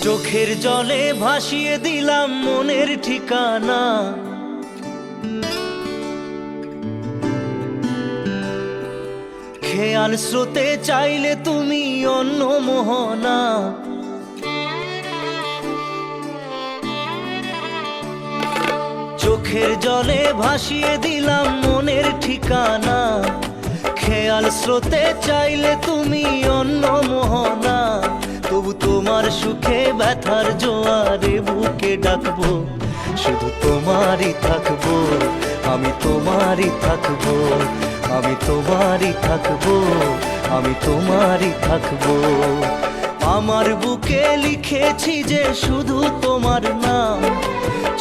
চোখের জলে ভাসিয়ে দিলাম মনের ঠিকানা। খেয়াল স্রোতে চাইলে তুমি অন্য মোহনা। চোখের জলে ভাসিয়ে দিলাম মনের ঠিকানা। খেয়াল স্রোতে চাইলে তুমি অন্য মোহনা। তবু তোমার সুখে ব্যথার জোয়ারে বুকে ডাকবো, শুধু তোমারই থাকবো, আমি তোমারই থাকবো, আমি তোমারই থাকবো, আমি তোমারই থাকবো। আমার বুকে লিখেছি যে শুধু তোমার নাম,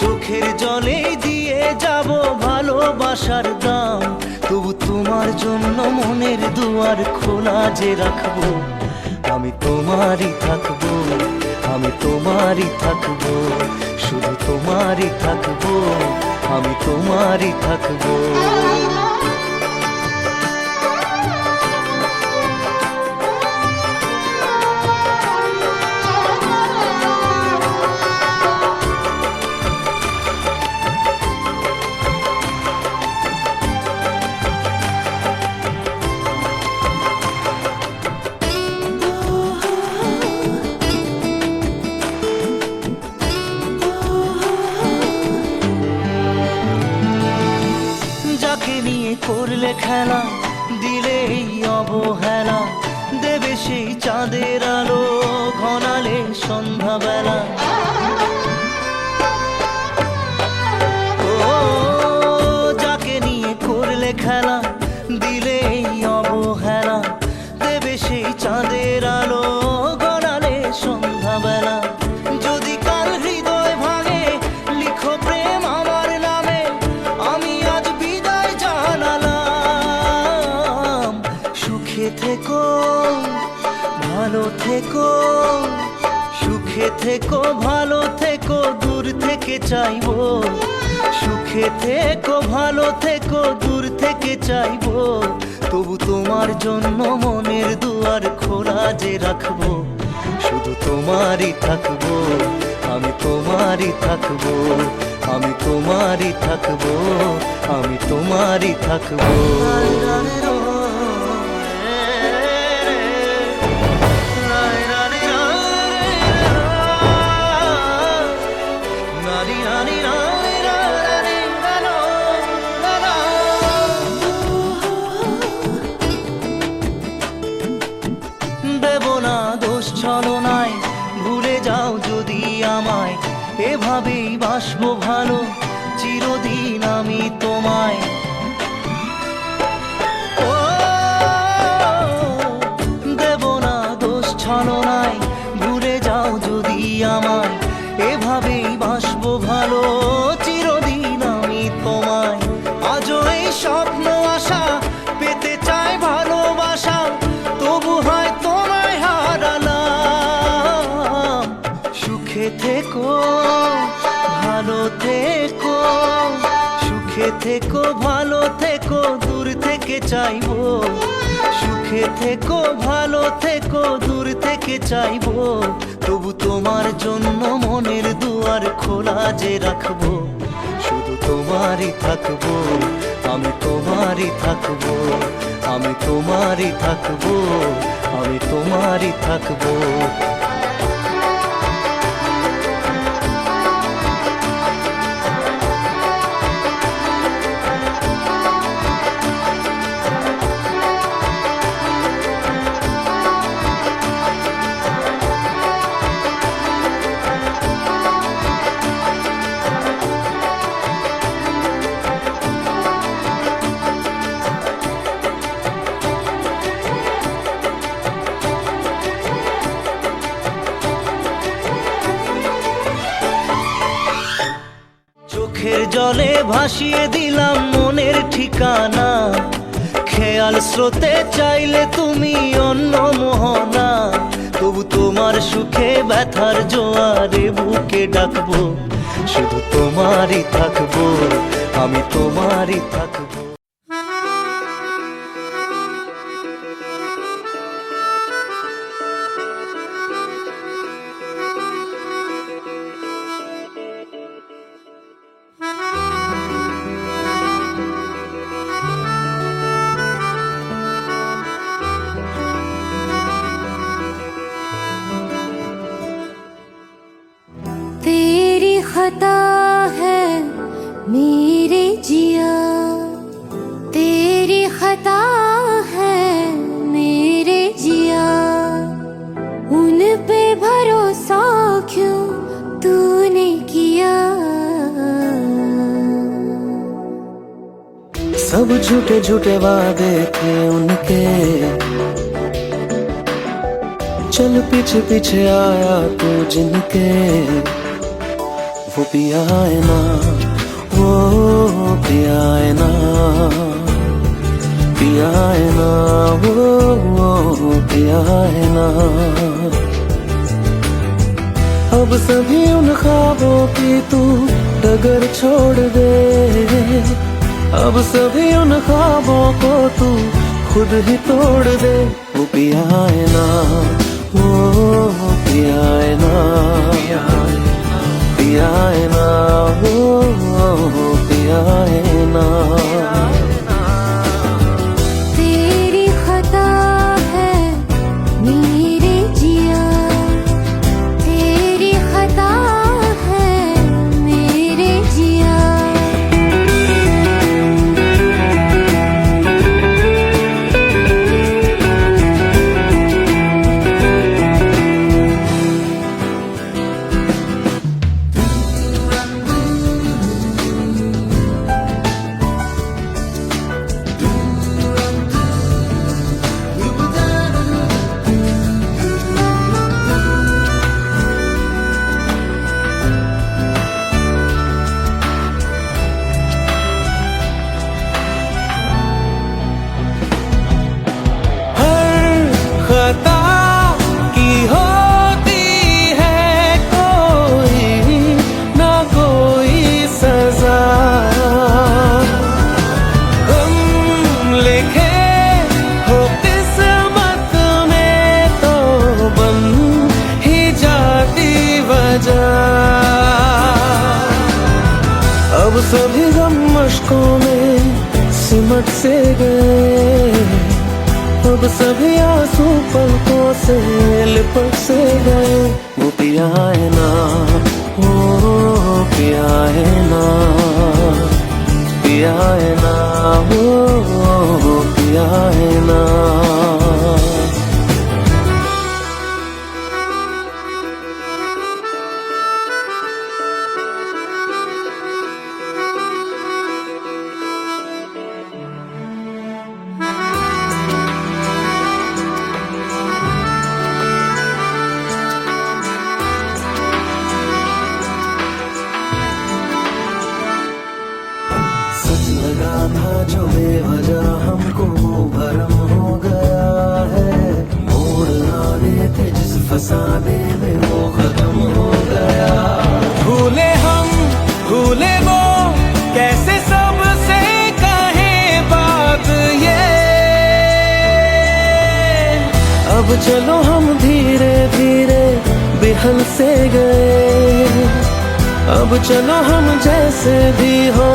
চোখের জলে দিয়ে যাব ভালোবাসার দাম। তবু তোমার জন্য মনের দুয়ার খোলা যে রাখবো, আমি তোমারই থাকবো, আমি তোমারই থাকবো, শুধু তোমারই থাকবো, আমি তোমারই থাকবো। করলে খেলা দিলে এই অবহেলা, দেবে সেই চাঁদের আলো ঘনালে সন্ধ্যাবেলা। ও যাকে নিয়ে করলে খেলা দিলে এই অবহেলা, দেবে সেই চাঁদের আলো ঘনালে সন্ধ্যাবেলা। যদি কাল হৃদয় ভাঙে লিখো প্রেম আমার নামে, আমি আজ বিদায় জানালাম। সুখে থেকো ভালো থেকো, সুখে থেকো ভালো থেকো, দূর থেকে চাইবো। সুখে থেকো ভালো থেকো, দূর থেকে চাইবো। তবু তোমার জন্য মনের দুয়ার খোলা যে রাখবো, শুধু তোমারই থাকবো, আমি তোমারই থাকবো, আমি তোমারই থাকবো, আমি তোমারই থাকবো। দেব না দোষ ছলনায়, ভুলে যাও যদি আমায়। এভাবেই বাসবো ভালো চিরদিন আমি তোমায়। ও দেব না দোষ ছলনায়, ভুলে যাও যদি আমায়। এভাবেই বাসবো ভালো চিরদিন আমি তোমায়। আজও এই স্বপ্ন আশা পেতে চাই ভালোবাসা, তবু হয় তোমায় হারালাম। সুখে থেকো ভালো থেকো, সুখে থেকো ভালো থেকো, দূর থেকে চাইবো। সুখে থেকো ভালো থেকো, দূর থেকে চাইবো। তবু তোমার জন্য মনের দুয়ার খোলা যে রাখবো, শুধু তোমারই থাকবো, আমি তোমারই থাকবো, আমি তোমারই থাকবো, আমি তোমারই থাকবো। চোখের জলে ভাসিয়ে দিলাম মনের ঠিকানা। খেয়াল স্রোতে চাইলে তুমি অন্য মোহনা। তবু তোমার সুখে ব্যথার জোয়ারে বুকে ডাকবো, শুধু তোমারই থাকবো, আমি তোমারই থাকবো। खता है मेरे जिया, तेरी खता है मेरे जिया। उन पे भरोसा क्यों तूने किया? सब झूठे झूठे वादे थे उनके, चल पीछे पीछे आया तू जिनके। वो पिया है ना, वो पिया है ना, पिया है ना, वो पिया है ना। अब सभी उन ख्वाबों की तू डगर छोड़ दे, अब सभी उन ख्वाबों को तू खुद ही तोड़ दे। वो पिया है ना, वो पिया है ना, पिया है ना, वो पिया है ना। तेरी खता है मेरे जिया, तेरी खता है मेरे जिया। खता की होती है कोई ना कोई सजा, गम लिखे हो किस्मत में तो बन ही जाती वजह। अब सभी गम मशकों में सिमट से गए, अब सभी आंसू पलकों से लिपट से गए। वो पिया है ना, वो पिया है ना, पिया है ना, वो पिया है ना। लगा था जो बेवजह हमको वो भरम हो गया है, मोड़ आने थे जिस फसाने में वो खत्म हो गया। भूले हम भूले वो कैसे सबसे कहें बात ये, अब चलो हम धीरे धीरे बिहल से गए, अब चलो हम जैसे भी हो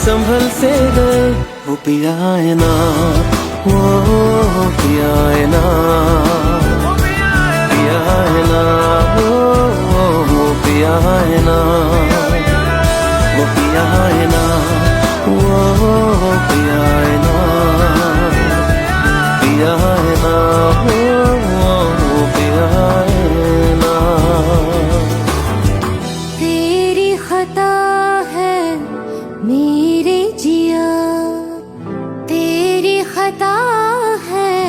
संभल से गए। वो पिया है ना, वो पिया है ना, पिया है ना, वो पिया है ना, वो पिया है ना, वो पिया है ना, पिया है ना, वो पिया है ना। खता है मेरे जिया, तेरी खता है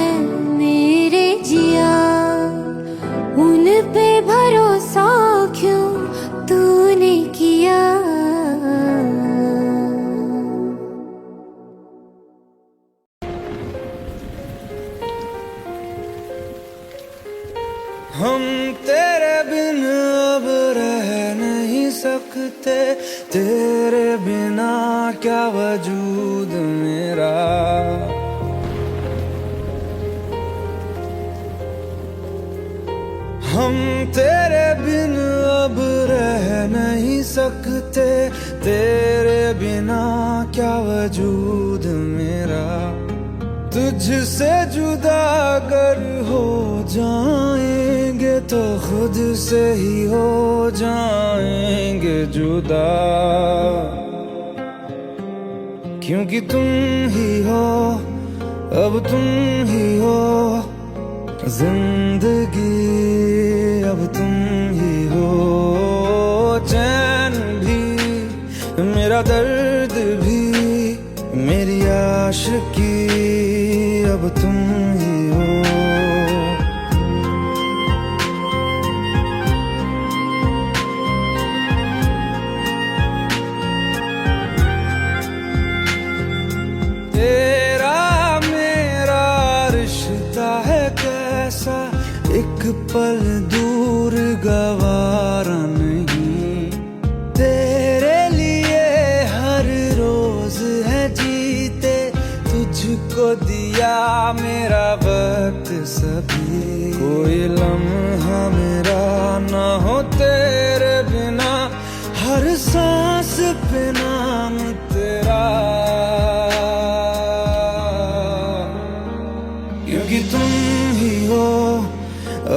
मेरे जिया। उन पे भरोसा क्यों तूने किया? हम तेरे बिन अब रह नहीं सकते, तेरे बिना क्या वजूद मेरा। हम तेरे बिन अब रह नहीं सकते, तेरे बिना क्या वजूद मेरा। तुझसे जुदा अगर हो जाएंगे तो खुद से ही हो जाएंगे जुदा, क्योंकि तुम ही हो, अब तुम ही हो जिंदगी, अब तुम ही हो। चैन भी मेरा दर्द भी मेरी आशिकी, अब तुम ही हो। तेरा मेरा रिश्ता है कैसा, एक पल दूर गवारा नहीं। तेरे लिए हर रोज है जीते, तुझको दिया मेरा वक्त सभी। कोई लम्हा मेरा ना हो तेरे बिना, हर सांस पे नाम तेरा, क्योंकि तुम ही हो,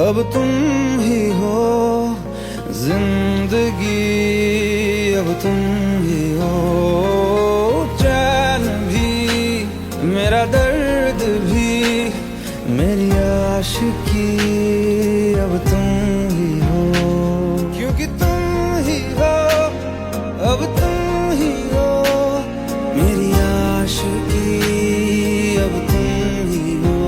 अब तुम ही हो जिंदगी, अब तुम ही हो। चैन भी मेरा दर्द भी मेरी आशिकी, अब तुम ही हो, क्योंकि तुम ही हो, अब तुम ही हो मेरी आशिकी, अब तुम ही हो।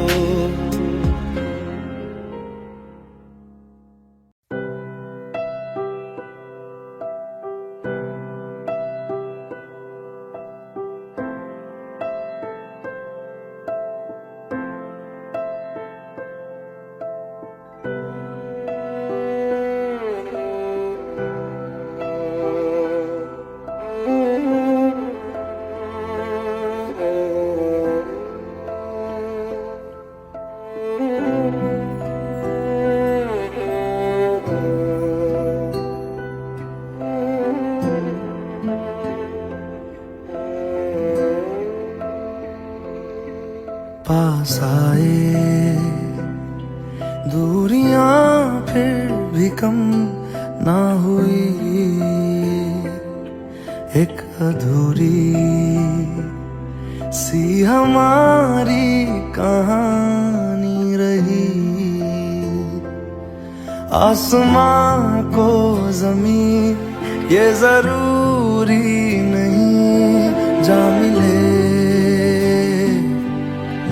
पास आए दूरियां फिर भी कम ना हुई, एक अधूरी सी हमारी कहानी रही। आसमां को ज़मीन ये जरूरी नहीं, जा मिले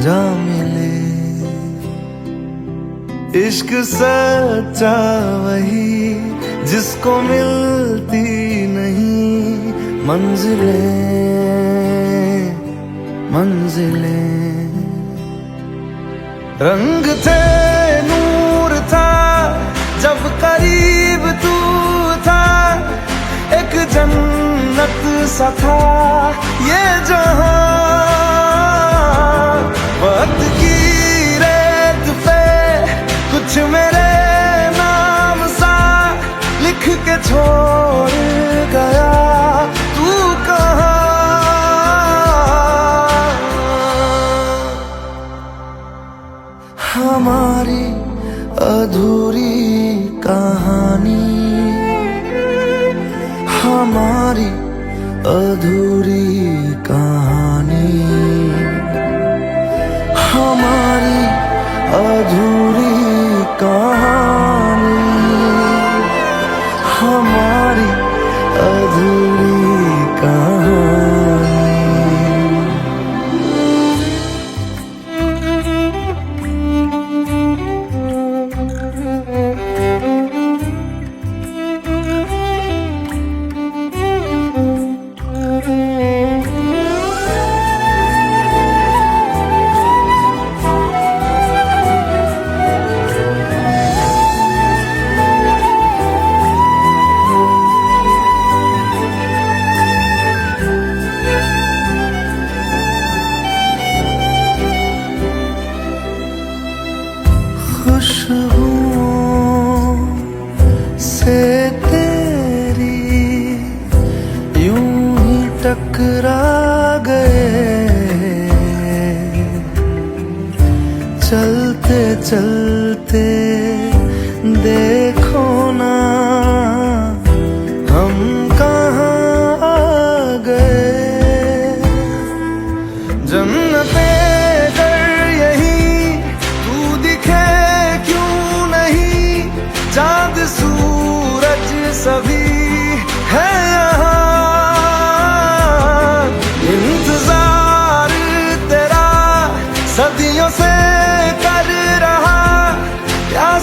जा मिले। इश्क सच्चा वही जिसको मिलती नहीं मंजिलें मंजिलें। रंग थे नूर था जब करीब तू था, एक जन्नत सा था ये जहां। वक्त की रेत पे कुछ मेरे नाम सा लिख के छोड़ गया, तू कहाँ? हमारी अधूरी कहानी, हमारी अधूरी कहानी, हमारी अधूरी कहानी, हमारी अधूरी कहानी। खुशबुओं से तेरी यूं ही टकरा गए, चलते चलते देख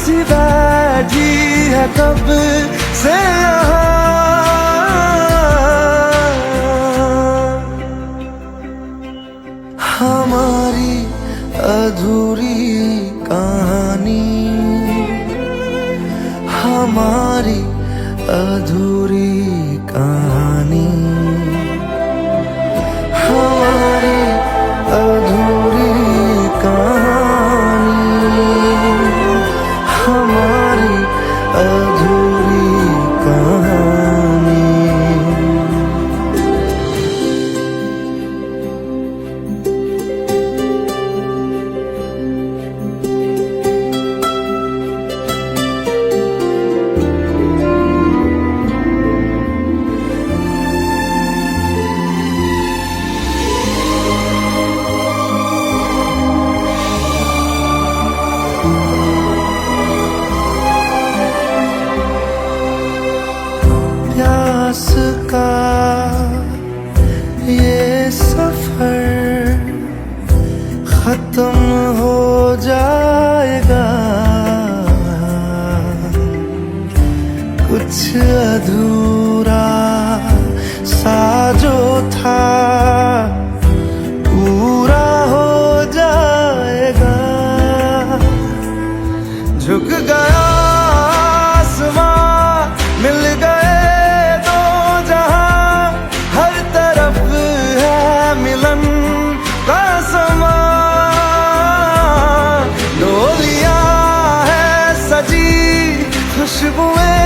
सी बैठी है कब से हमारी अधूरी कहानी, हमारी अधूरी कहानी, हमारी अधूरी कहानी, हमारी अधूरी कहानी। प्यास का ये सफर खत्म हो जाएगा, कुछ अधूरा सा जो था पूरा हो जाएगा। झुक गया आसमां, मिल गए दो जहां, हर तरफ है मिलन का समा। डोलियां है सजी, खुशबुएं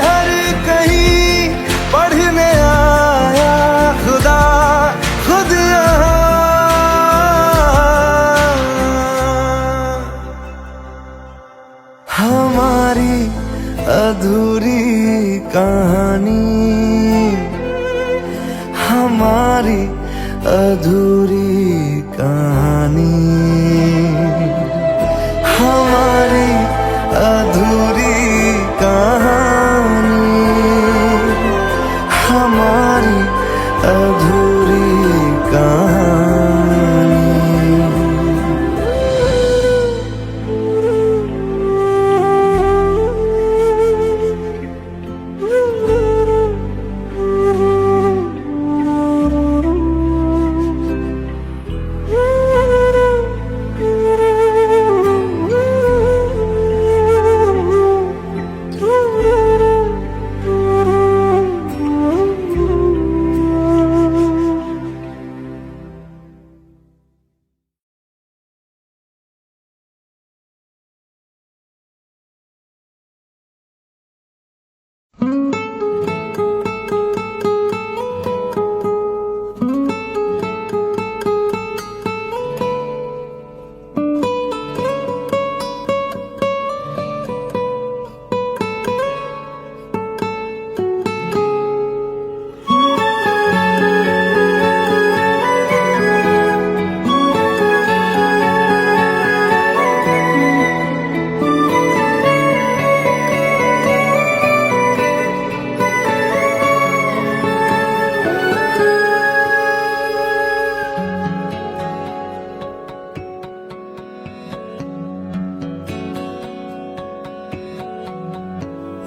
हर कहीं, पढ़ने आया खुदा खुद यहाँ। हमारी अधूरी कहानी, हमारी अधूरी कहानी, हमारी अधूरी कहानी, हमारी अधूरी कहानी।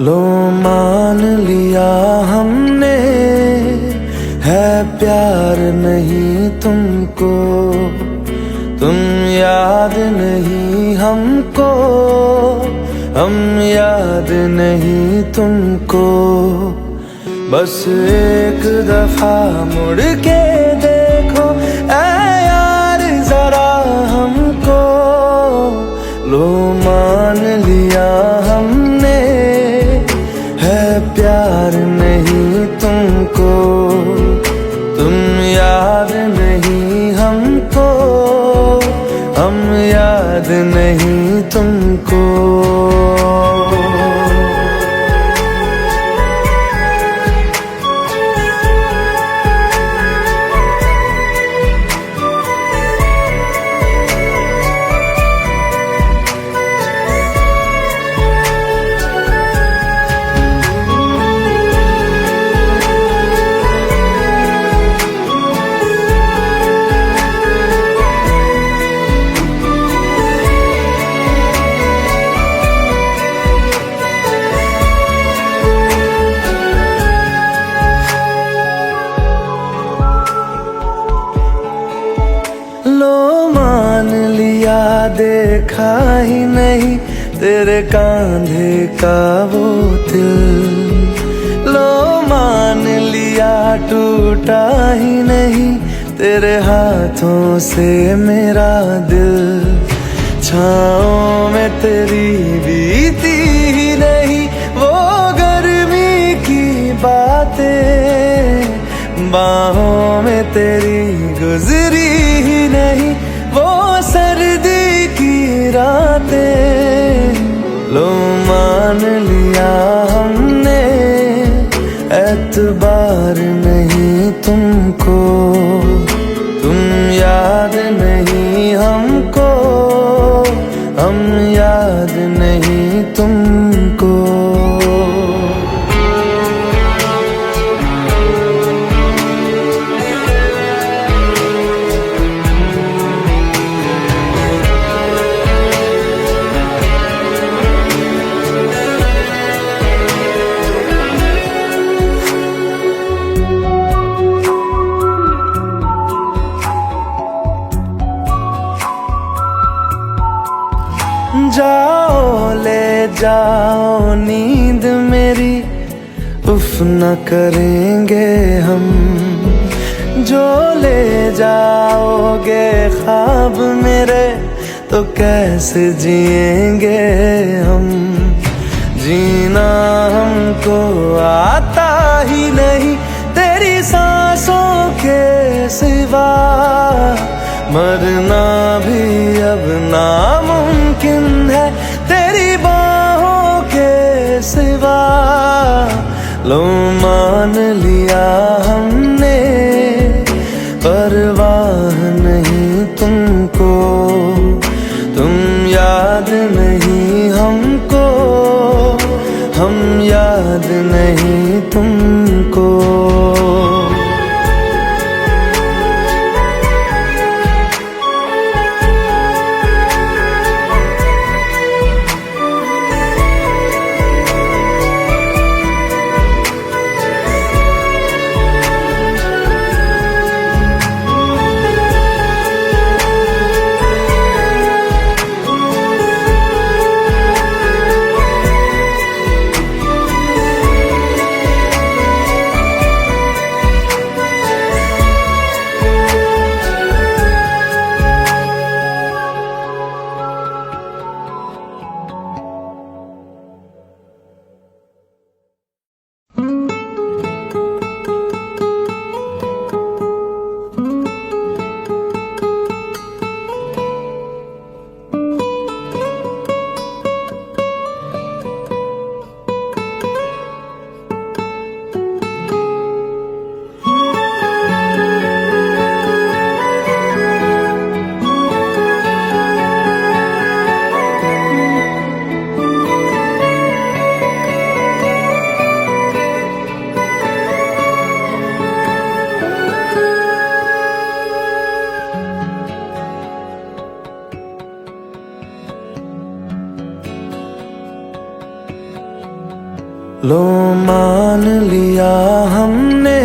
लो मान लिया हमने है प्यार नहीं तुमको, तुम याद नहीं हमको, हम याद नहीं तुमको। बस एक दफा मुड़ के देखो ऐ यार जरा हमको। लो मान लिया हमने है प्यार नहीं तुमको, तुम याद नहीं हमको, हम याद नहीं तुमको। देखा ही नहीं तेरे कांधे का वो दिल। लो मान लिया टूटा ही नहीं तेरे हाथों से मेरा दिल। छाँव में तेरी बीती ही नहीं वो गर्मी की बातें, बाहों में तेरी गुजरी ही नहीं वो सर्दी की रातें। लो मान लिया हमने एतबार नहीं तुमको, तुम याद नहीं हमको, हम याद नहीं तुमको। जाओ ले जाओ नींद मेरी, उफ न करेंगे हम। जो ले जाओगे ख्वाब मेरे तो कैसे जिएंगे हम। जीना हमको आता ही नहीं तेरी सांसों के सिवा, मरना भी अब नामुमकिन है तेरी बाहों के सिवा। लो मान लिया हमने परवाह नहीं तुमको, तुम याद नहीं हमको, हम याद नहीं तुमको। लो मान लिया हमने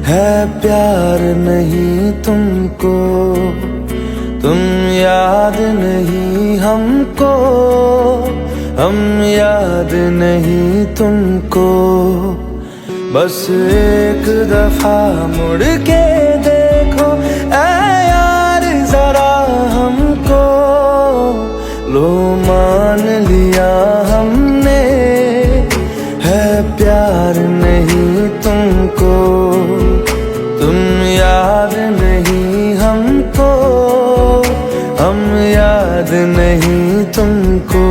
है प्यार नहीं तुमको, तुम याद नहीं हमको, हम याद नहीं तुमको। बस एक दफा मुड़ के देखो ऐ यार जरा हमको। लो मान लिया हमने है प्यार नहीं तुमको, तुम याद नहीं हमको, हम याद नहीं तुमको।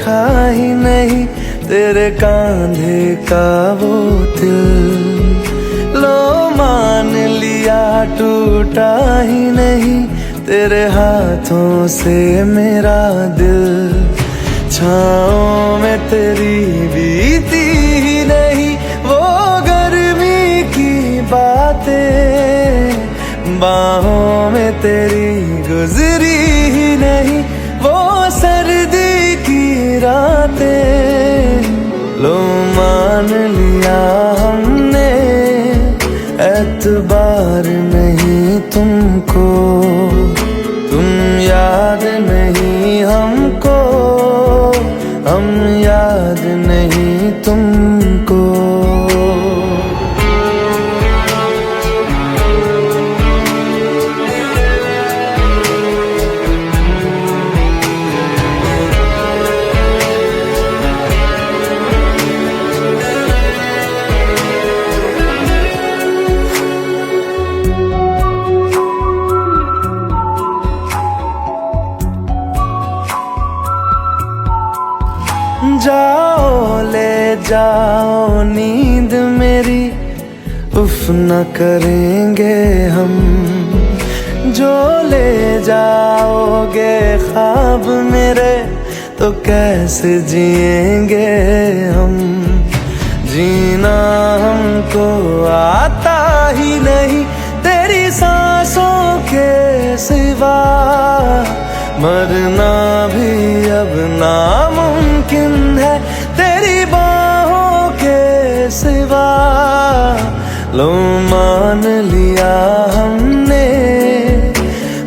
देखा ही नहीं तेरे कांधे का वो दिल। लो मान लिया टूटा ही नहीं तेरे हाथों से मेरा दिल। छाँव में तेरी बीती ही नहीं वो गर्मी की बातें, बाहों में तेरी गुजरी ही नहीं वो सर्दी की रातें। लो मान लिया हमने एतबार नहीं तुमको, तुम याद नहीं हमको, हम याद नहीं तुमको। जाओ ले जाओ नींद मेरी, उफ न करेंगे हम। जो ले जाओगे ख्वाब मेरे तो कैसे जिएंगे हम। जीना हमको आता ही नहीं तेरी सांसों के सिवा, मरना भी अब नामुमकिन है तेरी बाहों के सिवा। लो मान लिया हमने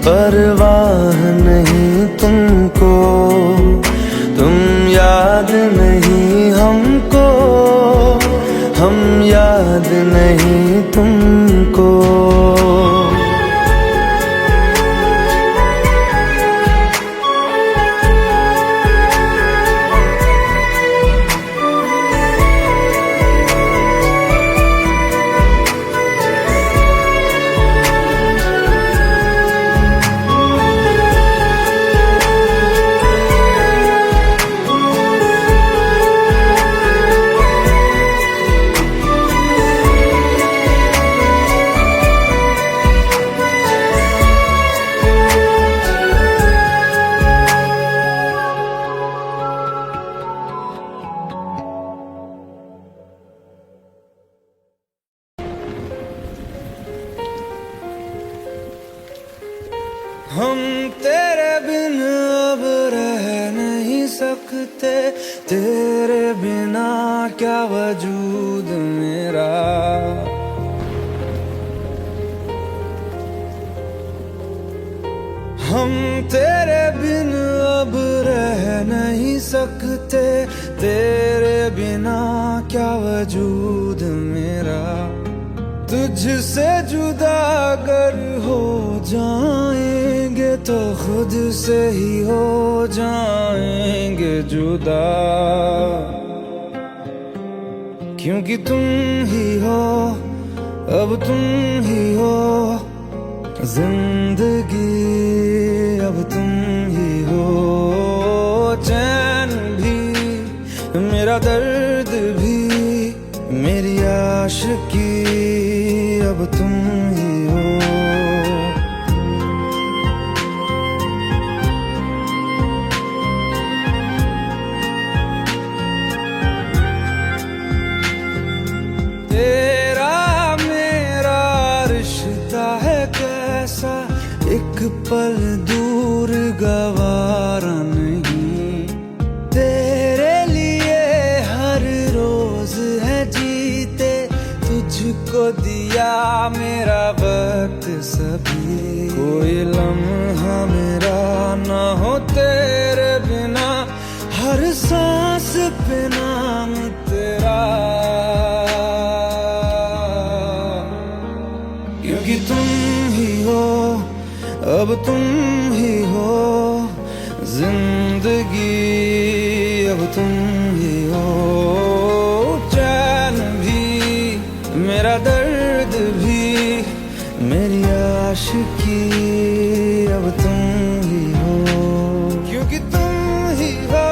परवाह नहीं तुमको, तुम याद नहीं हमको, हम याद नहीं तुमको। हम तेरे बिन अब रह नहीं सकते, तेरे बिना क्या वजूद मेरा। हम तेरे बिन अब रह नहीं सकते, तेरे बिना क्या वजूद मेरा। तुझसे जुदा अगर हो जाएंगे तो खुद से ही हो जाएंगे जुदा। क्योंकि तुम ही हो, अब तुम ही हो जिंदगी, अब तुम ही हो। चैन भी मेरा दर्द भी मेरी आशिकी, अब तुम ही हो। तेरा मेरा रिश्ता है कैसा, एक पल दूर गवारा नहीं। तेरे लिए हर रोज है जीते, तुझको दिया मेरा वक्त सभी। कोई लम्हा मेरा ना हो तेरे बिना, हर सांस पे नाम तेरा। क्योंकि तुम ही हो, अब तुम ही हो जिंदगी, अब तुम ही हो। चैन भी मेरा दर्द भी मेरी आशिकी, अब तुम ही हो। क्योंकि तुम ही हो,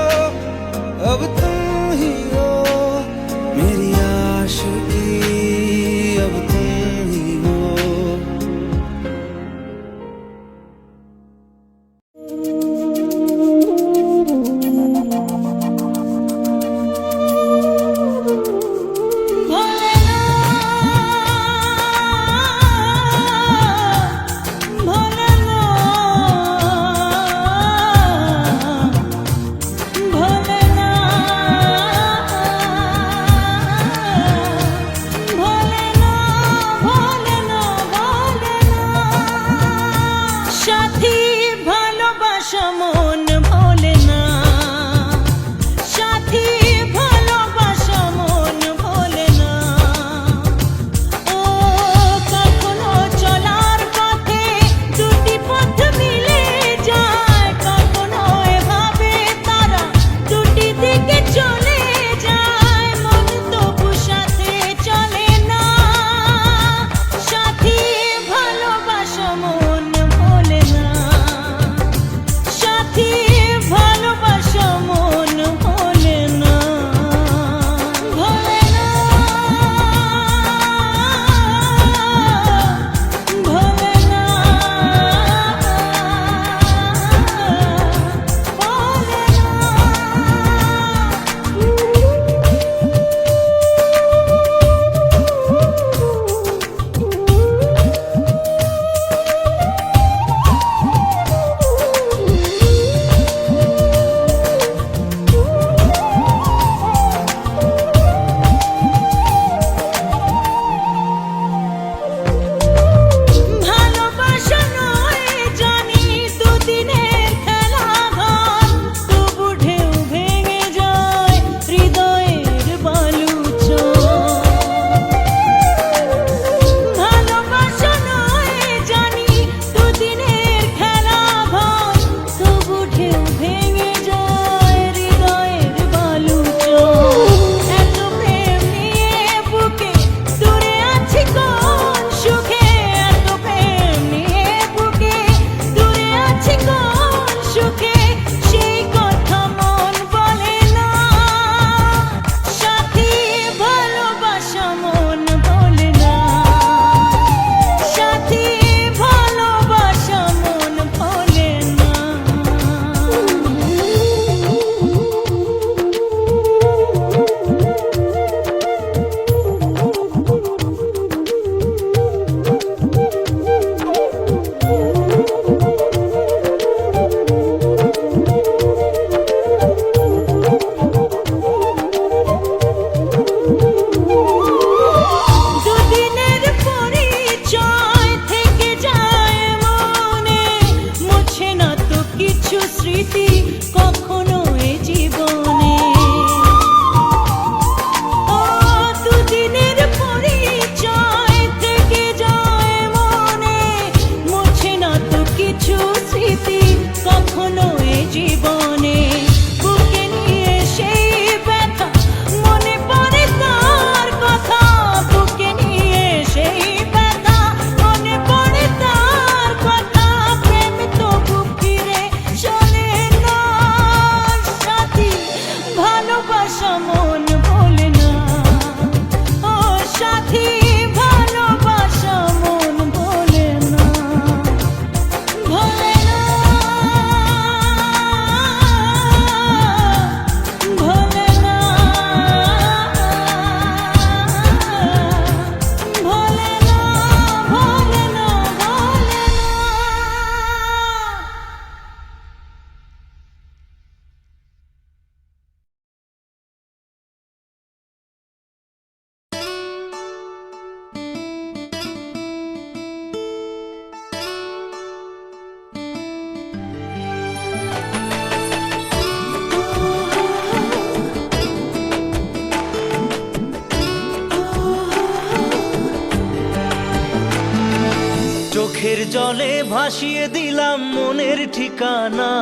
চোখের জলে ভাসিয়ে দিলাম মনের ঠিকানা।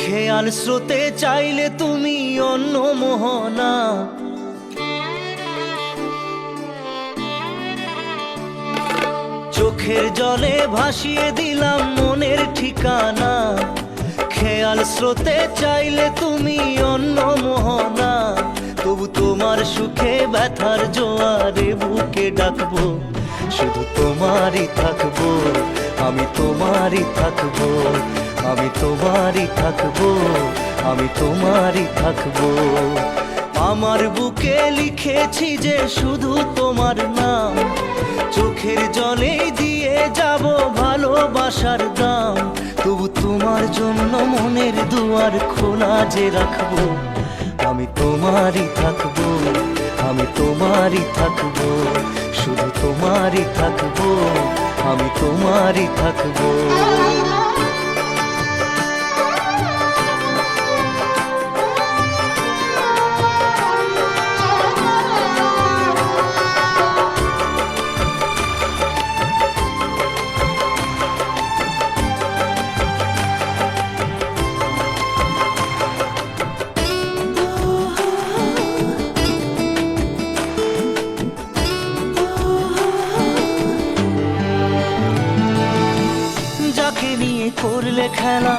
খেয়াল স্রোতে চাইলে তুমি অন্য মোহনা। চোখের জলে ভাসিয়ে দিলাম মনের ঠিকানা। খেয়াল স্রোতে চাইলে তুমি অন্য মোহনা। তবু তোমার সুখে ব্যথার জোয়ারে বুকে ডাকবো, শুধু তোমারই থাকবো, আমি তোমারই থাকবো, আমি তোমারই থাকবো, আমি তোমারই থাকবো। আমার বুকে লিখেছি যে শুধু তোমার নাম, চোখের জলে দিয়ে যাব ভালোবাসার দাম। তবু তোমার জন্য মনের দুয়ার খোলা যে রাখবো, আমি তোমারই থাকবো, আমি তোমারই থাকবো, শুধু তোমারই থাকবো, আমি তোমারই থাকবো। করলে খেলা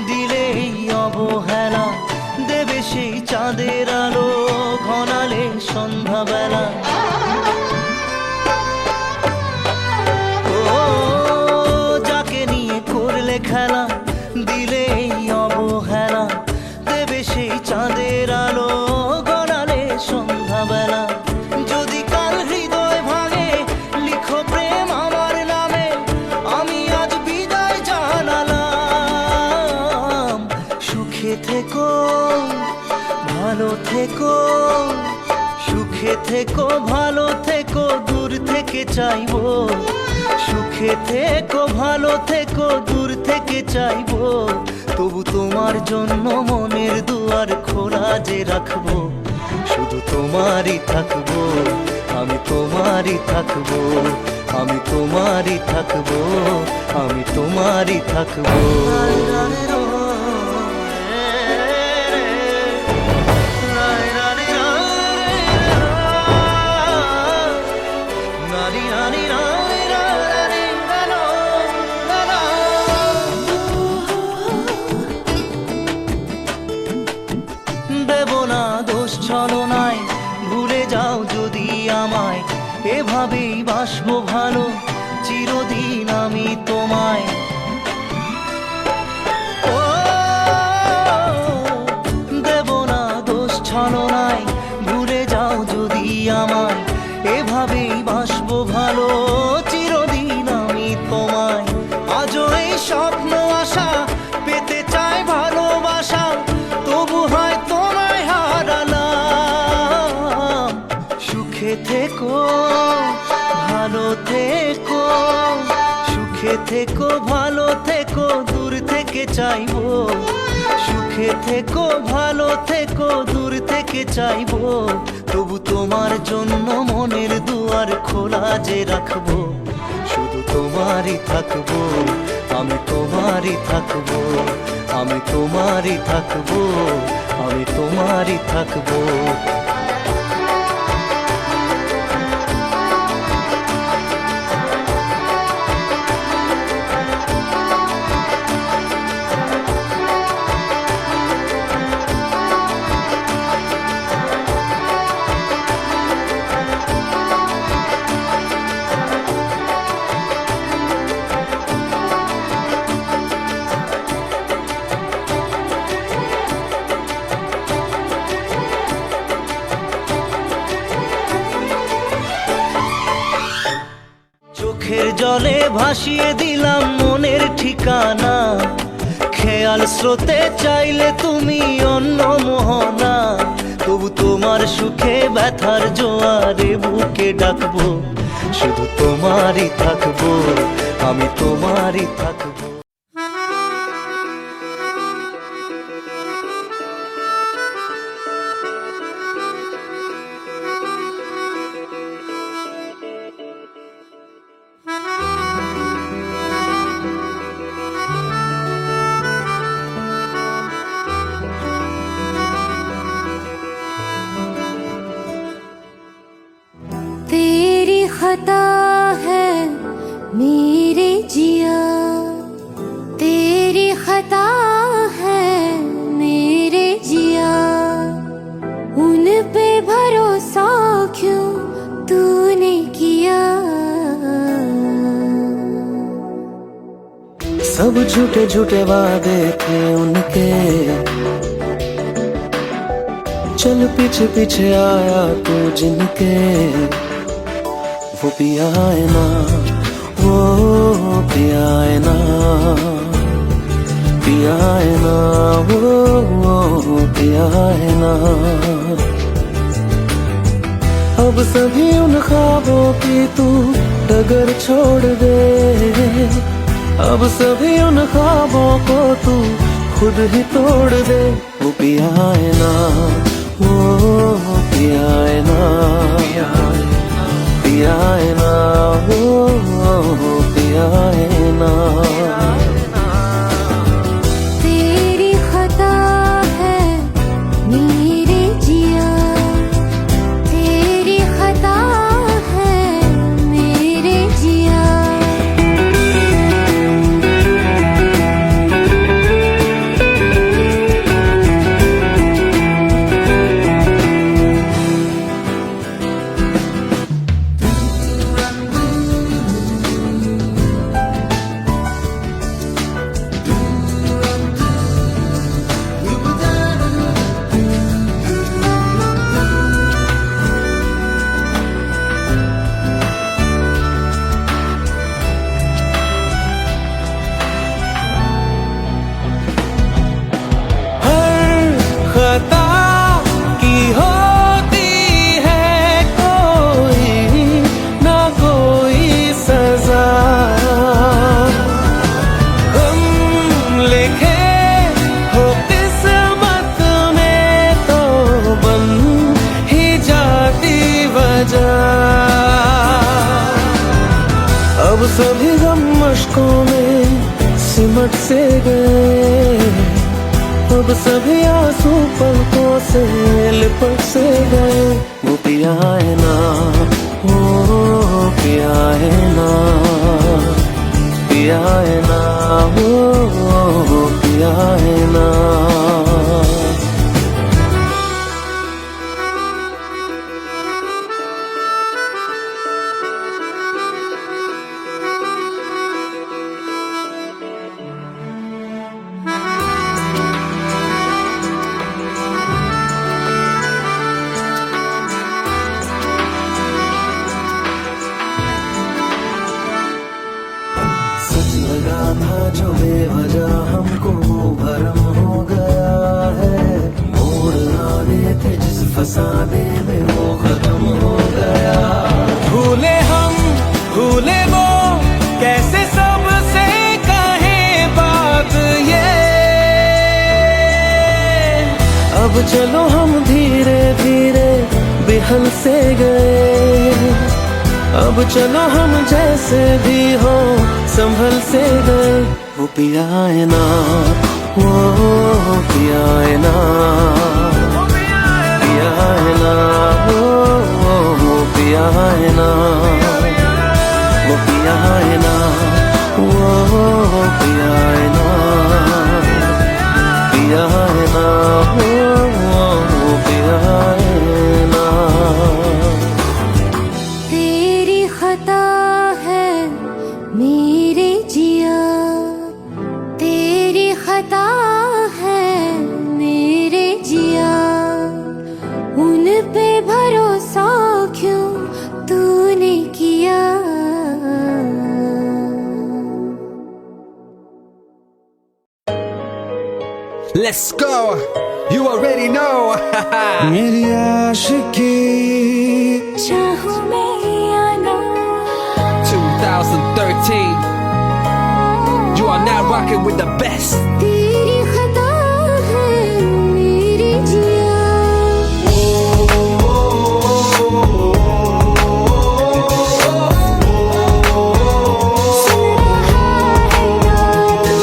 দিলে এই অবহেলা, দেবে সেই চাঁদের আলো ঘনালে সন্ধ্যাবেলা। ও যাকে নিয়ে করলে খেলা দিলে এই অবহেলা, দেবে সেই চাঁদের আলো ঘনালে সন্ধ্যাবেলা। যদি কাল হৃদয় ভাঙে লিখো প্রেম আমার নামে, আমি আজ বিদায় জানালাম। সুখে থেকো ভালো থেকো, সুখে থেকো ভালো থেকো, দূর থেকে চাইবো। সুখে থেকো ভালো থেকো, দূর থেকে চাইবো। তবু তোমার জন্য মনের দুয়ার খোলা যে রাখবো, শুধু তোমারই থাকবো, আমি তোমারই থাকবো, আমি তোমারই থাকবো, আমি তোমারই থাকবো। দেব না দোষ ছলনায়, ভুলে যাও যদি আমায়। এভাবেই বাসবো ভালো চিরদিন আমি তোমায়। ও দেব না দোষ ছলনায়, ভুলে যাও যদি আমায়। এভাবেই বাসবো ভালো চিরদিন আমি তোমায়। আজও এই স্বপ্ন আশা পেতে চাই ভালোবাসা, তবু হয় তোমায় হারালাম। সুখে থেকো ভালো থেকো, সুখে থেকো ভালো থেকো, দূর থেকে চাইবো। সুখে থেকো ভালো থেকো, দূর থেকে চাইবো। তবু তোমার জন্য মনের দুয়ার খোলা যে রাখবো, শুধু তোমারই থাকবো, আমি তোমারই থাকবো, আমি তোমারই থাকবো, আমি তোমারই থাকবো। চোখের জলে ভাসিয়ে দিলাম মনের ঠিকানা। খেয়াল স্রোতে চাইলে তুমি অন্য মোহনা। তবু তোমার সুখে ব্যথার জোয়ারে বুকে ডাকবো, শুধু তোমারই থাকবো, আমি তোমারই থাকবো। खता है मेरे जिया, तेरी खता है मेरे जिया, उन पे भरोसा क्यों तूने किया। सब झूठे झूठे वादे थे उनके, चल पीछे पीछे आया तू जिनके, वो पिया है ना, वो पिया है ना, पिया है ना, वो पिया है ना। अब सभी उन ख्वाबों की तू डगर छोड़ दे, अब सभी उन ख्वाबों को तू खुद ही तोड़ दे। वो पिया है ना, वो पिया है ना, पिया है ना, वो पिया है ना। तेरी खता है मेरे जिया, तेरी खता है मेरे जिया। खता की होती है कोई ना कोई सजा, हम लिखे हो किस्मत में तो बन ही जाती वजह। अब सभी गम मुश्कों में सिमट से गए, अब सभी आंसू पलकों से लिपट से गए। वो पिया है ना, वो पिया है ना, पिया है ना, वो पिया है ना। सच लगा था जो बेवजह हमको वो भरम हो गया है, मोड़ आने थे जिस फसाने में वो खत्म हो गया। भूले हम भूले वो कैसे सबसे कहें बात ये, अब चलो हम धीरे धीरे बिहल से गए, अब चलो हम जैसे भी हो संभल से गए। वो पिया है ना, वो पिया है ना, पिया है ना, वो पिया है ना, वो पिया है ना, वो पिया है ना, पिया है ना, वो पिया है ना। तेरी खता है मेरे जिया, तेरी खता है मेरे जिया, उन पे भरोसा क्यों तूने किया। Let's go, you already know. मेरी आशिकी चाहूं मैं या ना, 2013, you are now rocking with the best. तेरी खता है मेरे जिया। सुन रहा है ना तू,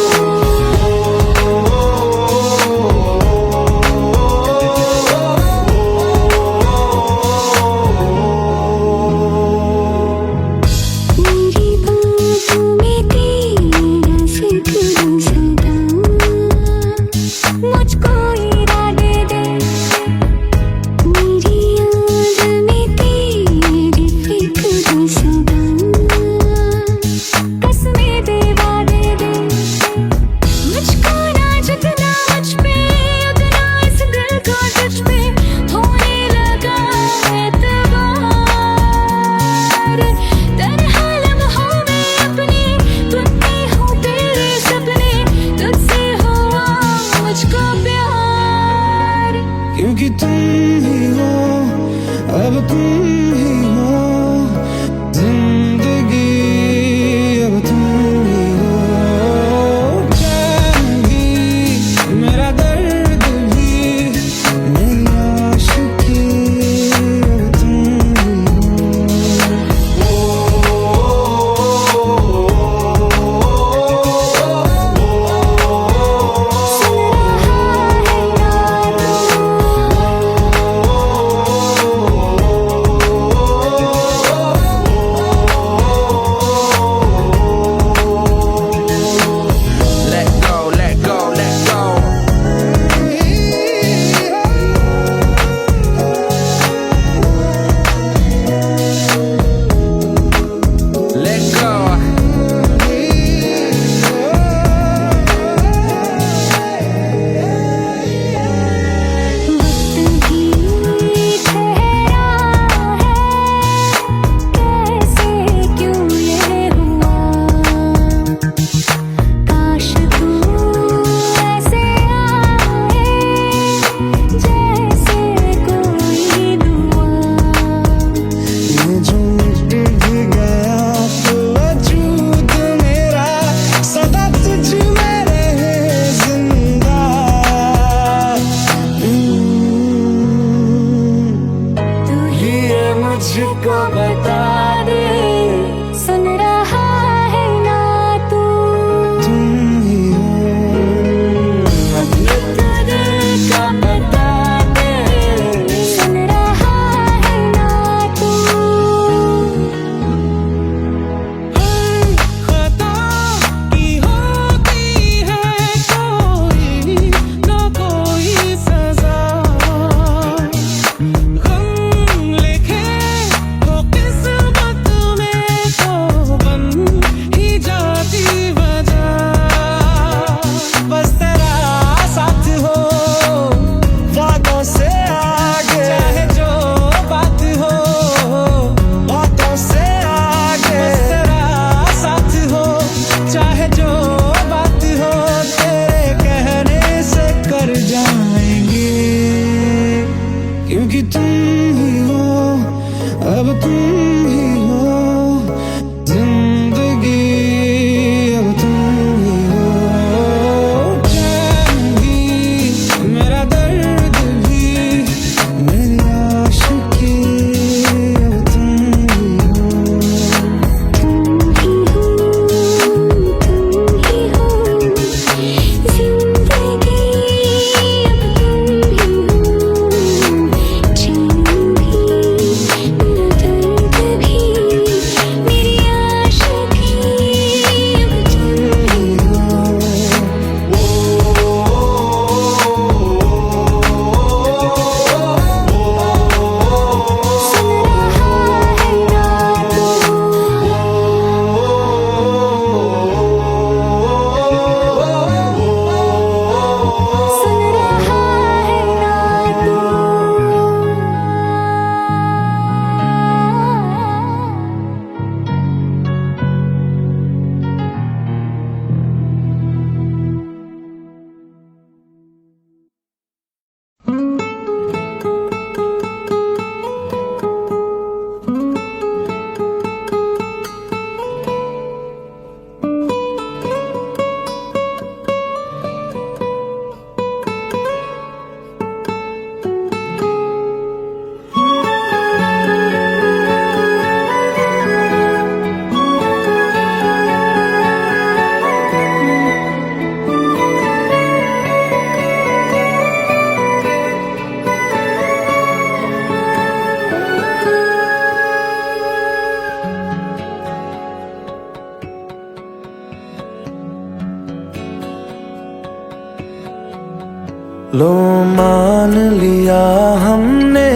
लो मान लिया हमने,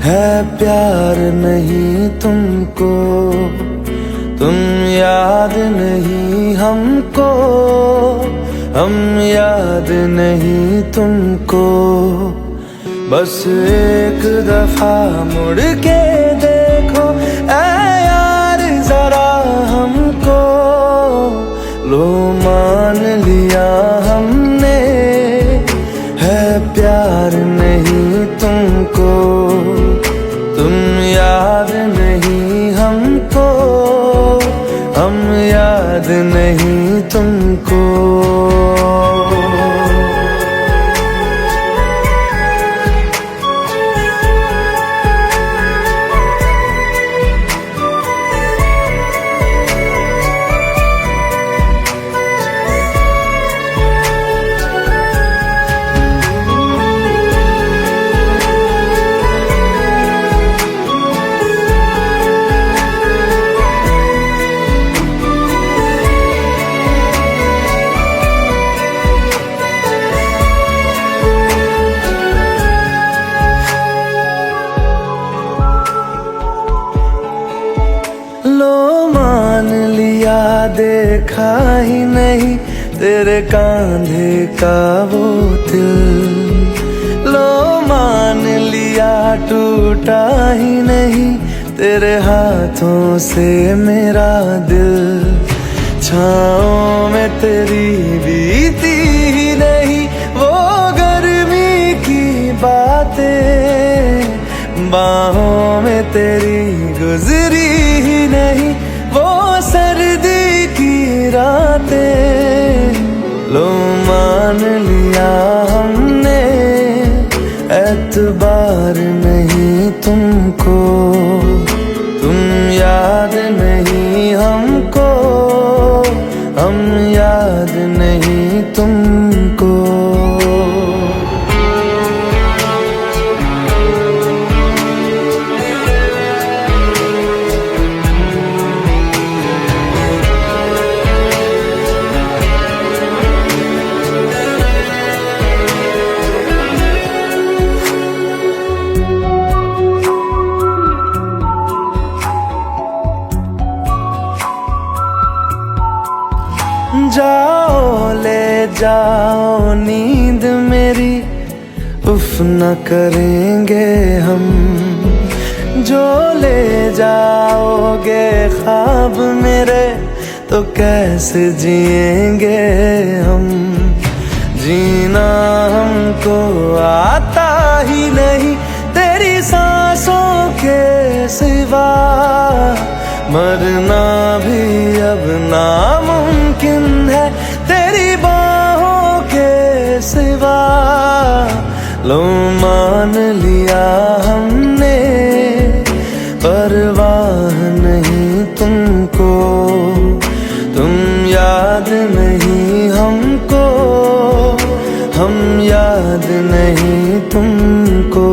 है प्यार नहीं तुमको, तुम याद नहीं हमको, हम याद नहीं तुमको। बस एक दफा मुड़ के देखो ऐ यार जरा हमको, लो मान लिया हमने, है प्यार नहीं तुमको, तुम याद नहीं हमको, हम याद नहीं तुमको। लो मान लिया देखा ही नहीं तेरे कांधे का वो दिल, लो मान लिया टूटा ही नहीं तेरे हाथों से मेरा दिल। छाँव में तेरी बीती ही नहीं वो गर्मी की बातें, बाहों में तेरी गुजरी ही नहीं वो सर्दी की रातें। लो मान लिया हमने, एतबार नहीं तुमको, तुम याद नहीं हमको, हम याद नहीं तुमको। जाओ ले जाओ नींद मेरी, उफ न करेंगे हम, जो ले जाओगे ख्वाब मेरे तो कैसे जिएंगे हम। जीना हमको आता ही नहीं तेरी सांसों के सिवा, मरना भी अब नामुमकिन है तेरी बाहों के सिवा। लो मान लिया हमने, परवाह नहीं तुमको, तुम याद नहीं हमको, हम याद नहीं तुमको।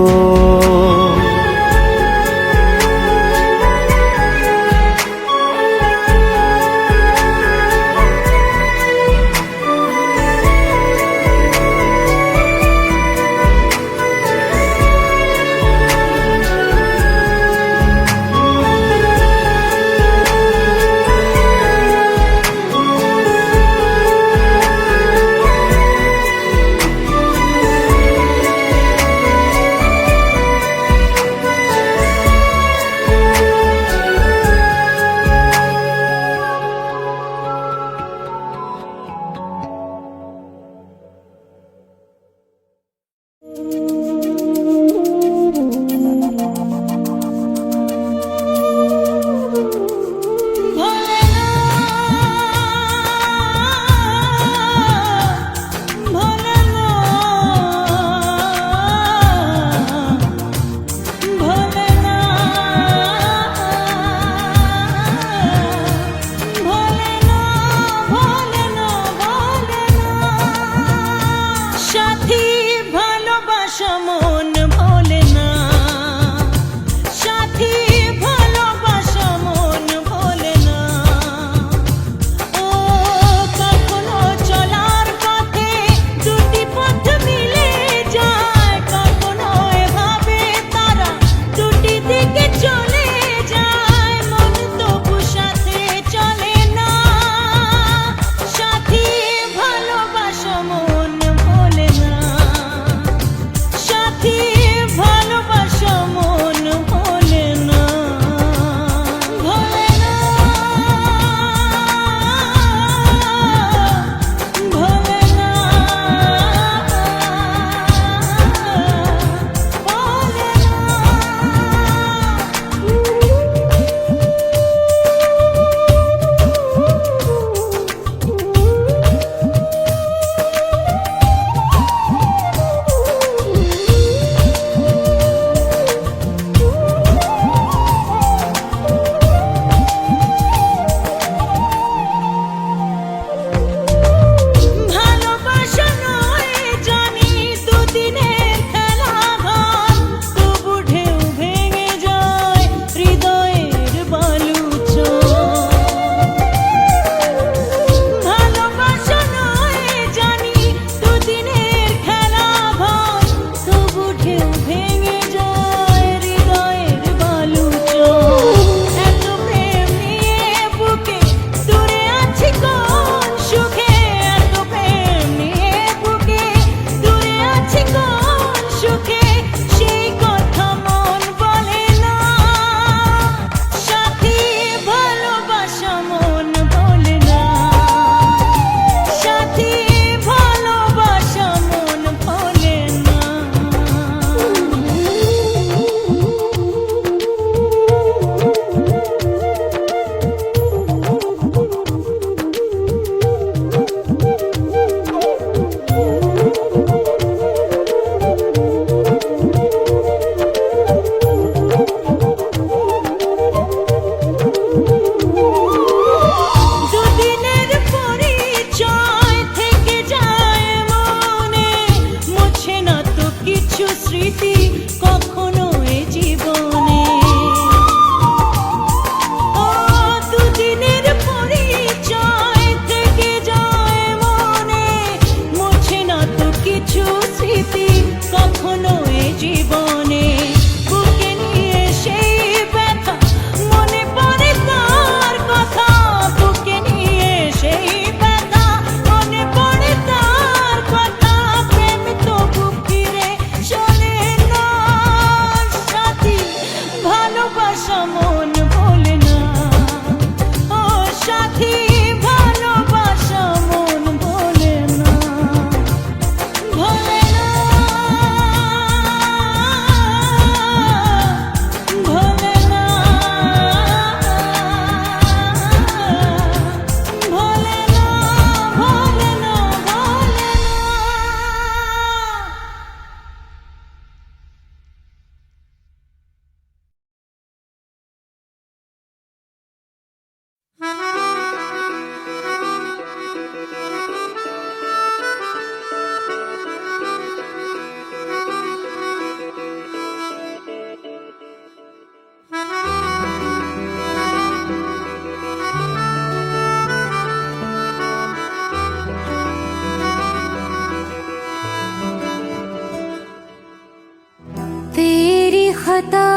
खता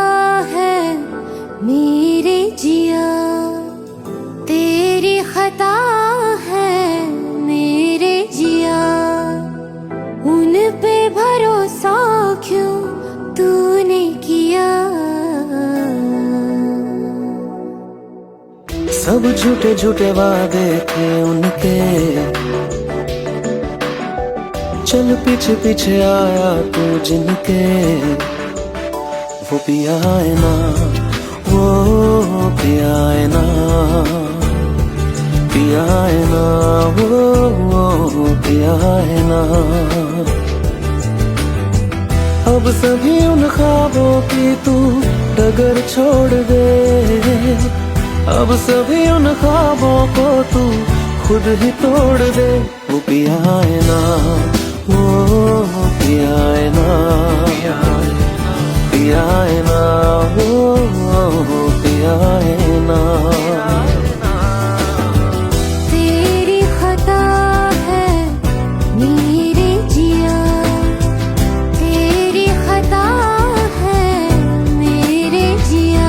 है मेरे जिया, तेरी खता है मेरे जिया, उन पे भरोसा क्यों तूने किया। सब झूठे झूठे वादे थे उनके, चल पीछे पीछे आया तू जिनके, वो पिया है ना, वो पिया है ना, पिया है ना, वो पिया है ना। अब सभी उन ख्वाबों की तू डगर छोड़ दे, अब सभी उन ख्वाबों को तू खुद ही तोड़ दे। वो पिया है ना, वो पिया है ना, पिया है ना, वो पिया है ना। तेरी खता है मेरे जिया, तेरी खता है मेरे जिया।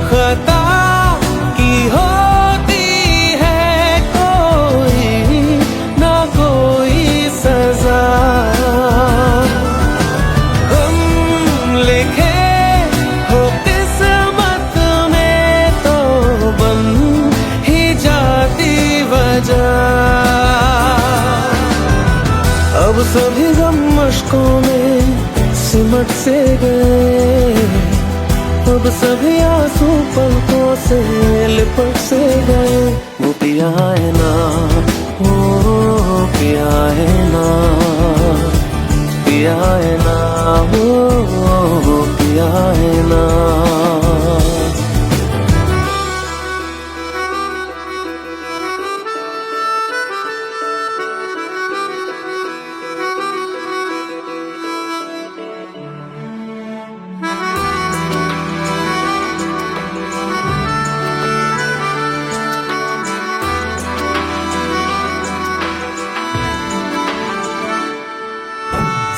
खता की होती है कोई ना कोई सजा, हम लिखे हो किस्मत में तो बन ही जाती वजह। अब सभी गम मशकों में सिमट से गए, अब सभी आंसू पलकों से लिपट से गए। वो पिया है ना, वो पिया है ना, पिया है ना, वो पिया है ना।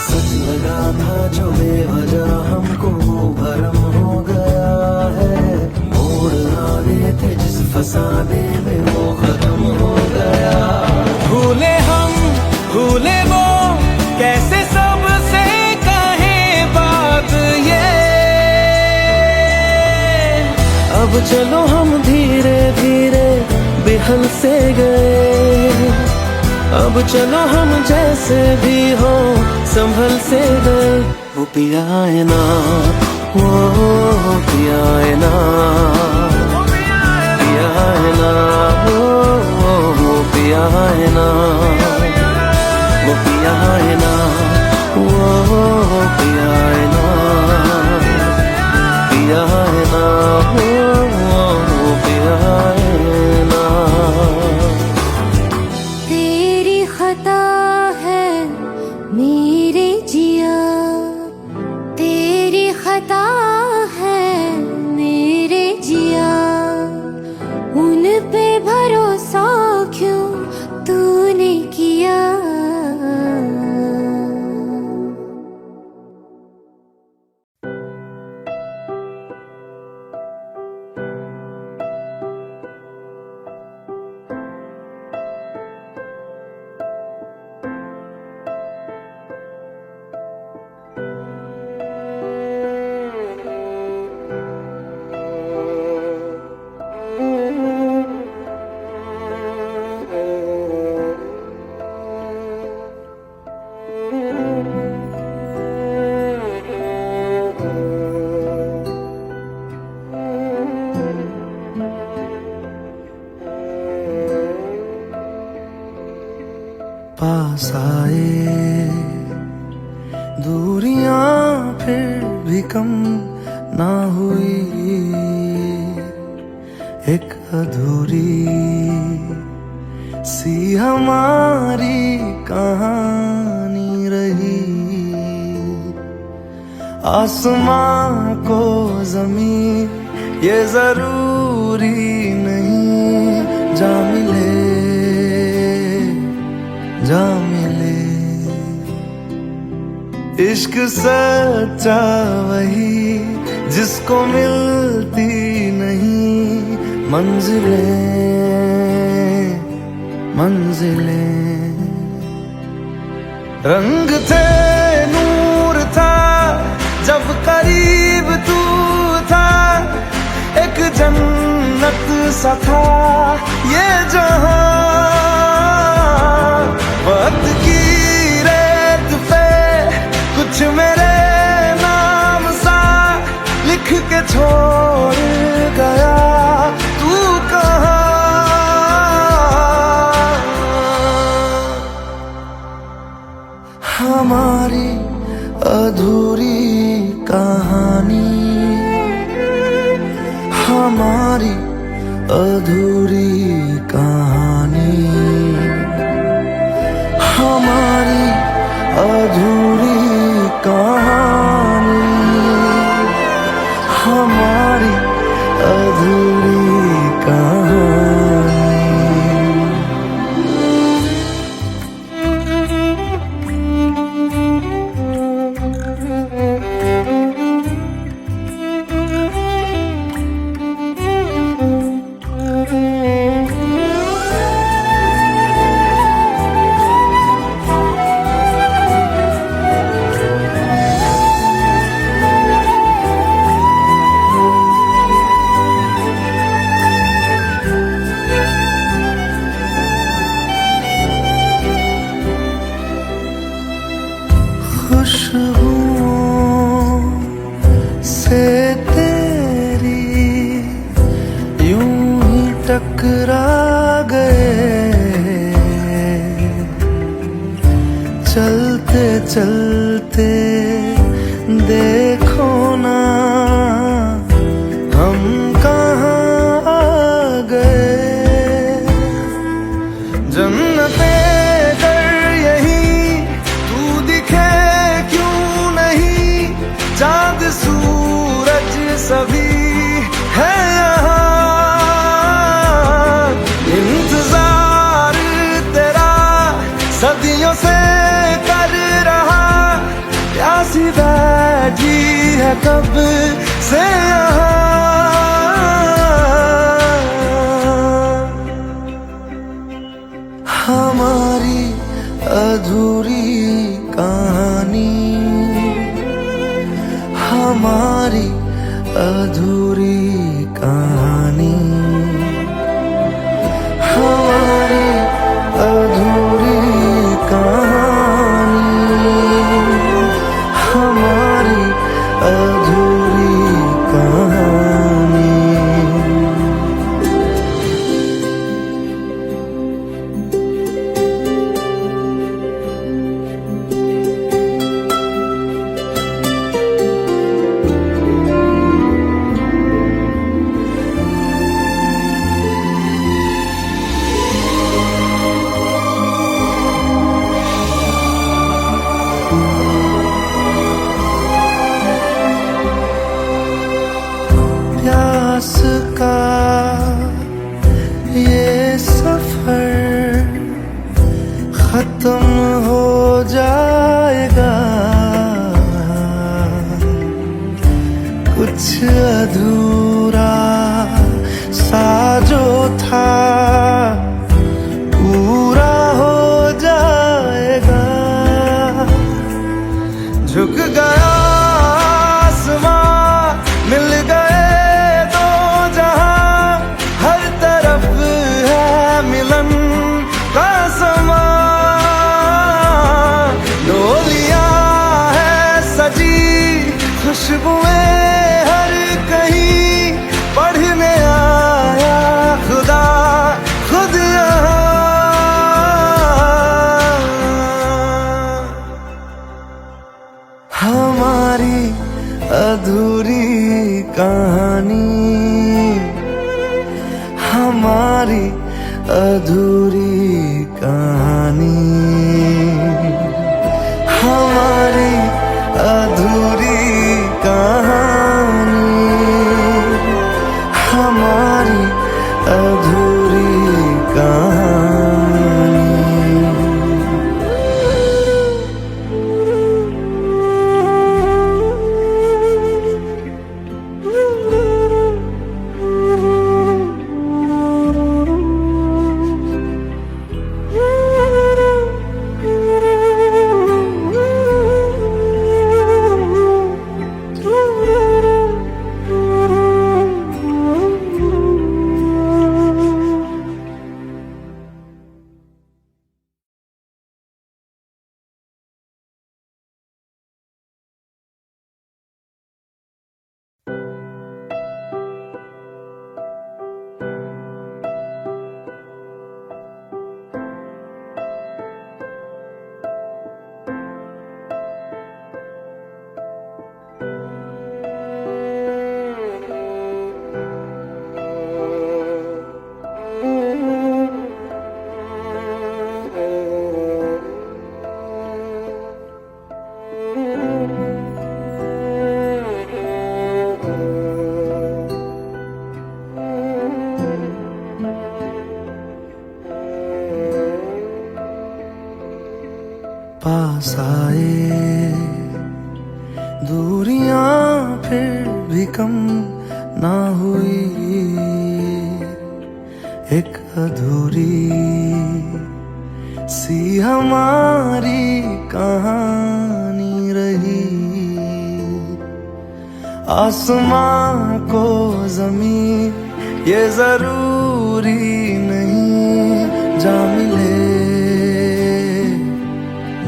सच लगा था जो बेवजह हमको वो भरम हो गया है, मोड़ आने थे जिस फसाने में वो खत्म हो गया। भूले हम भूले वो, कैसे सबसे कहे बात ये। अब चलो हम धीरे धीरे बिहल से गए, अब चलो हम जैसे भी हो संभल से गए। वो पिया है ना, वो पिया है ना, पिया है ना, वो पिया है ना, वो पिया है ना, वो पिया है ना, पिया है ना, वो पिया है ना। तेरी खता है मेरे जिया, तेरी खता है मेरे जिया। पास आए, दूरियां फिर भी कम ना हुई, एक अधूरी सी हमारी कहानी रही। आसमां को जमीन ये जरूरी नहीं, जा मिले जा मिले। इश्क सच्चा वही जिसको मिलती नहीं मंजिलें मंजिलें। रंग थे नूर था जब करीब तू था, एक जन्नत सा था ये जहां। वक्त की रेत पे कुछ मेरे नाम सा लिख के छोड़ गया, तू कहाँ? हमारी अधूरी कहानी, हमारी अधूरी कहानी, हमारी अधूरी कहानी, हमारी अधूरी कहानी। खुशबुओं से तेरी यूं ही टकरा गए, चलते चलते देखो ना हम कहाँ आ गए। जन्नते चाँद सूरज सभी है यहाँ, इंतजार तेरा सदियों से कर रहा, प्यासी बैठी है कब से यहाँ। हमारी अधूरी कहानी, हमारी अधूरी कहानी, हमारी अधूरी कहानी, हमारी अधूरी कहानी। प्यास का ये सफर खत्म हो जाएगा, कुछ अधूरा सा जो था पूरा हो जाएगा। झुक गया आसमां, मिल गए दो जहां, हर तरफ है मिलन का समा। डोलियां है सजी खुशबुएं हर कहीं, पढ़ने आया हमारी अधूरी कहानी, हमारी अधूरी कहानी, हमारी अधूरी कहानी। पास आए दूरियां फिर भी कम ना हुई, एक अधूरी सी हमारी कहानी रही। आसमां को ज़मीन ये जरूरी नहीं, जा मिले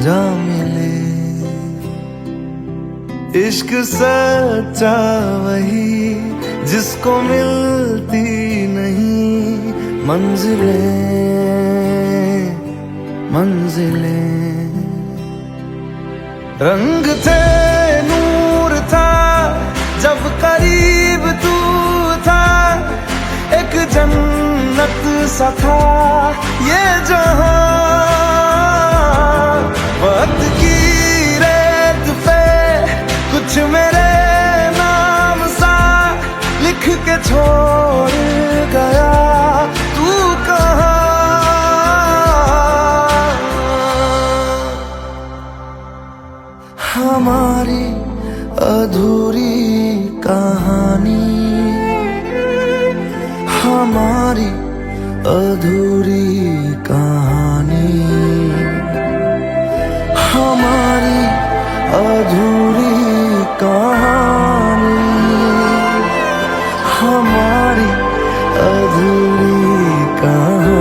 जा मिले। इश्क सच्चा वही जिसको मिलती नहीं मंजिलें मंजिलें। रंग थे नूर था जब करीब तू था, एक जन्नत सा था ये जहां। वक्त की रेत पे कुछ मेरे नाम सा लिख के छोड़ गया तू कहाँ। हमारी अधूरी कहानी, हमारी अधूरी कहानी, हमारी अधूरी कहानी, हमारी अधूरी कहानी।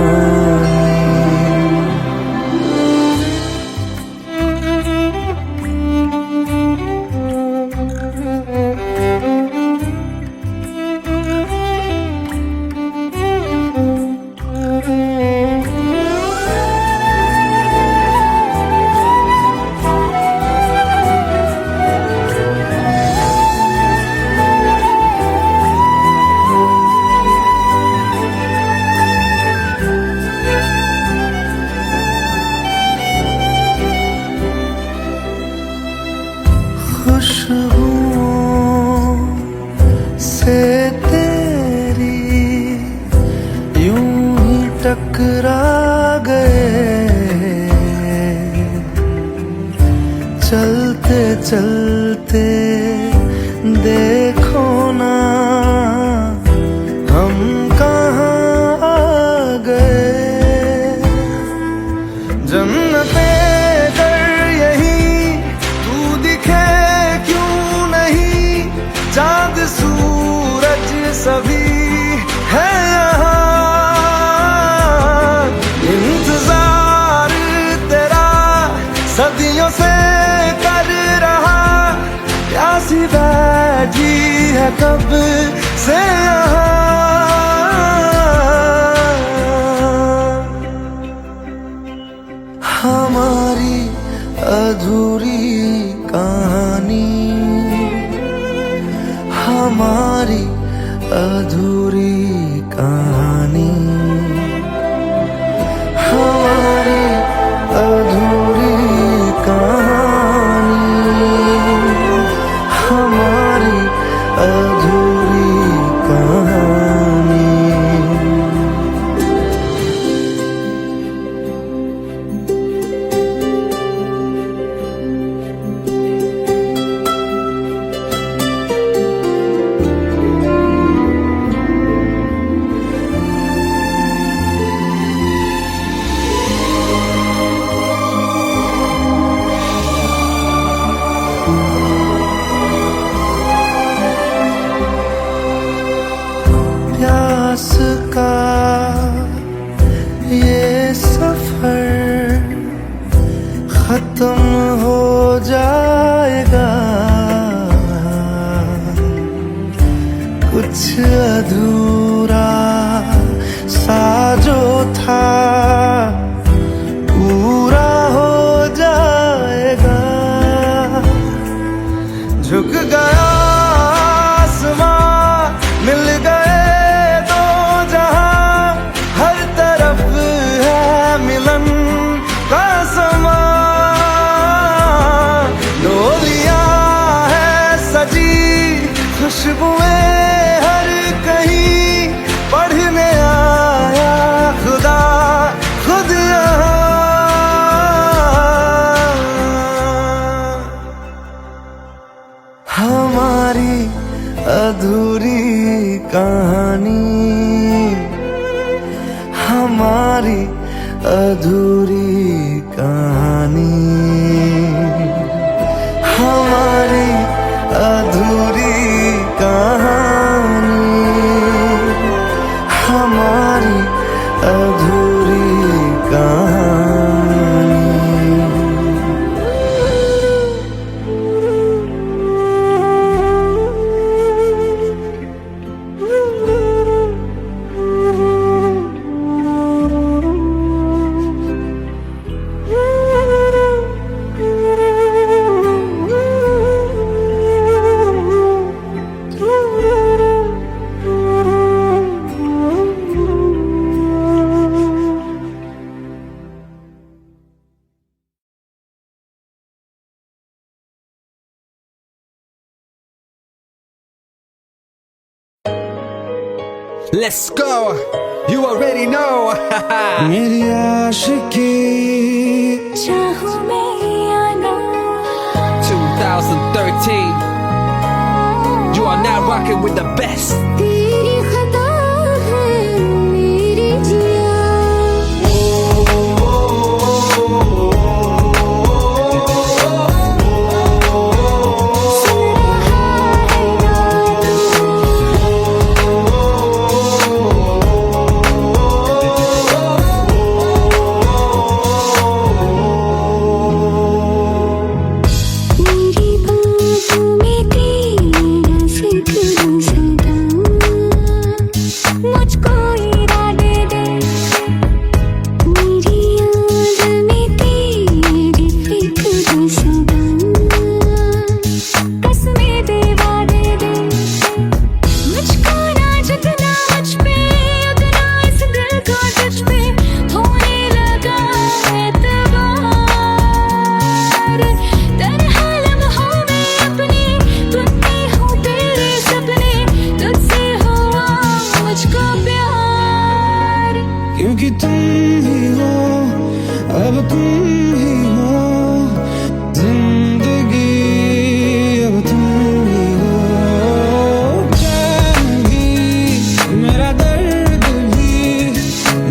खुशबुओं से तेरी यूं ही टकरा गए, चलते चलते देखो ना हम कहाँ आ गए। जन्नते चाँद सूरज सभी है यहाँ, इंतजार तेरा सदियों से कर रहा, प्यासी बैठी है कब से यहाँ। हमारी अधूरी कहानी, हमारी अधूरी कहानी, हमारी अधूरी कहानी, हमारी अधूरी कहानी, हमारी अधूरी कहानी। Let's go. You already know. मेरी आशिकी चाहूं मैं या ना 2013. You are now rocking with the best. तेरी खता है मेरी जिया, सुन रहा है ना मेरी बाहों में तेरा जिक्र सदा, मुझको इरादे दे, मेरी याद में तेरी फिक्र सदा, कसमें दे वादे दे, मुझको ना जितना मुझ पे उतना इस दिल को तुझ पे होने लगा एतबार। तन्हा लम्हों में अपने बुनती हूँ तेरे सपने, तुझसे हुआ मुझको प्यार। क्योंकि तुम ही हो, अब तुम ही हो जिंदगी, अब तुम ही हो जान भी, मेरा दर्द भी,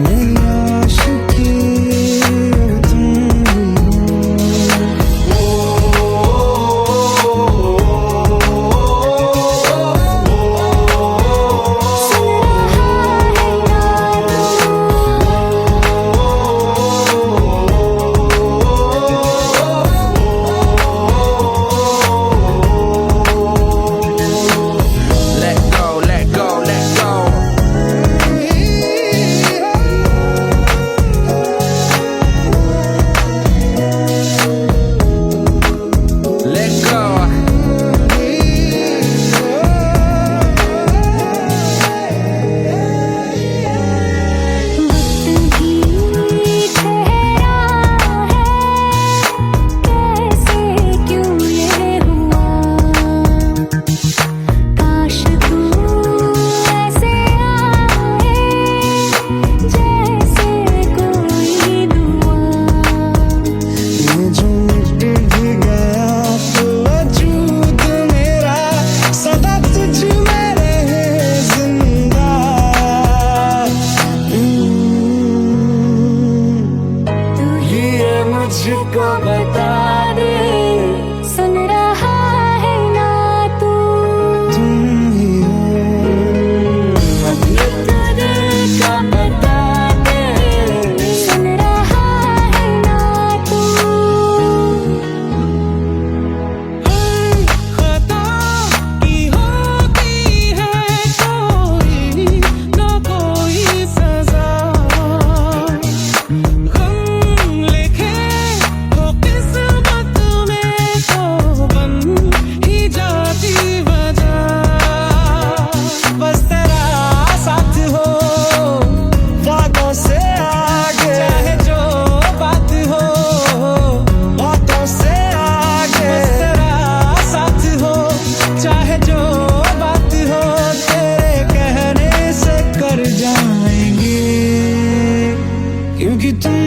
मेरी आशिकी, अब तुम ही हो। सुन रहा है ना Let go, let go, let go. Let go. वक्त भी ठहरा है, कैसे क्यों ये हुआ, काश तू ऐसे आए जैसे कोई दुआ। ये जो मिट भी गया तो वजूद मेरा सदा तुझ में रहे जिंदा। तू ही ये मुझको बता दे, सुन रहा है ना तू, तुम ही हो ये तो दिल का बता दे, सुन रहा है ना तू। खता की होती है कोई ना कोई सजा, गम लिखे हो किस्मत में तो बन ही जाती वजह। बस तेरा साथ हो वादों से आगे, चाहे जो बात हो बातों से आगे। बस तेरा साथ हो चाहे जो बात हो, तेरे कहने से कर जाएंगे, क्योंकि तुम